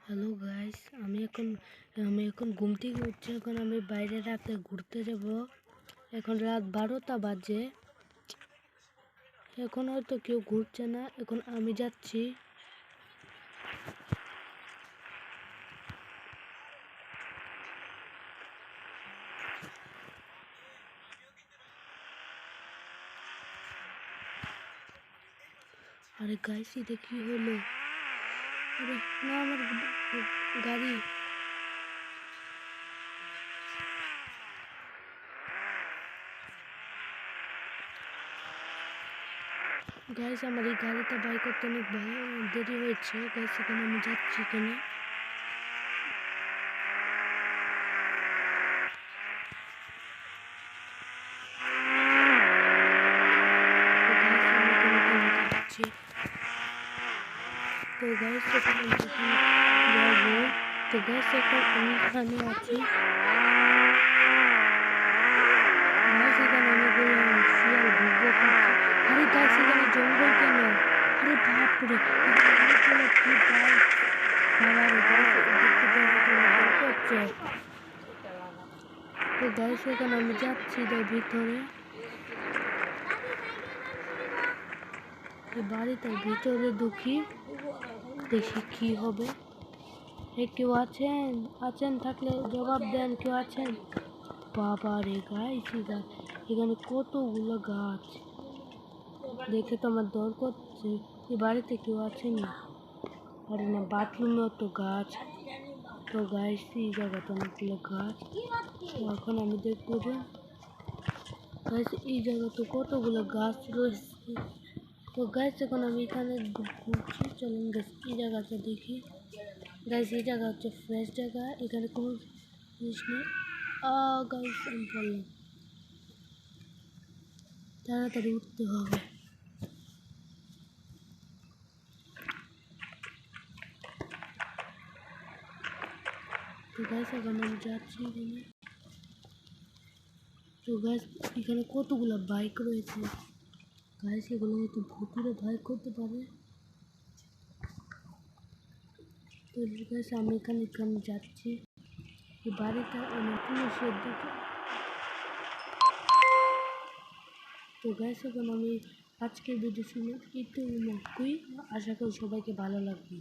Hello guys, আমি এখন ঘুম থেকে উঠছি। এখন আমি বাইরে রাতে ঘুরতে যাব। এখন রাত 12টা বাজে। এখন হয়তো কেউ ঘুরছে না, এখন আমি যাচ্ছি। আরে গাইস, এটা কি হলো? আরে না, আমার গাড়ি। গাইস, আমার এই গাড়িটা বাই করতে অনেক দেরি হয়েছে। গাইস, এখন আমি যাচ্ছি এখানে। তো গাইস, এখন আমি যাবো। তো গাইস, এখন আমি এখানে আছি। গাইস, এখানে অনেকগুলো শিয়াল ভুগবো করছে। আরে গাইস, এখানে জঙ্গল কেন? আরে বাপরে, এখানে অনেকগুলো কি বাইক। বাবারে গাইস, এদেরকে দেখে তো ভয় করছে। তো গাইস, এখানে আমি যাচ্ছি এর ভিতরে। এই বাড়িটার ভিতরে ঢুকি, দেখি কি হবে। কেউ আছেন থাকলে জবাব দেন, কেউ আছেন? বাবা রে গাইস, এখানে কতগুলো গাছ, দেখে তো আমার ডর করছে। এই বাড়িতে কেউ আছেনি। আরে না, বাথরুমেও তো গাছ। তো গাইস, এই জায়গাতে অনেকগুলো গাছ। এখন আমি দেখবো যে গাইস, এই জায়গাতে কতগুলো গাছ রয়েছে। তো গাইস, এখন আমি এখানে ঘুরছি। চলুন গাইস, এই জায়গাটা দেখি। গাইস, এই জায়গা হচ্ছে ফ্রেশ জায়গা, এখানে কোনো জিনিস নেই। গাইস, আমি বললাম তাড়াতাড়ি উঠতে হবে। তো গাইস, এখন আমি যাচ্ছি এখানে। তো গাইস, এখানে কতগুলো বাইক রয়েছে। গাইস, এগুলো হয়তো ভুতুরে বাইক করতে পারে। তো গাইস, আমি এখানে যাচ্ছি। এই বাড়িটা অনেক পুলিশের দিকে। তো গাইস, এখন আমি আজকের ভিডিও শুনে একটু মতই। আশা করি সবাইকে ভালো লাগবে।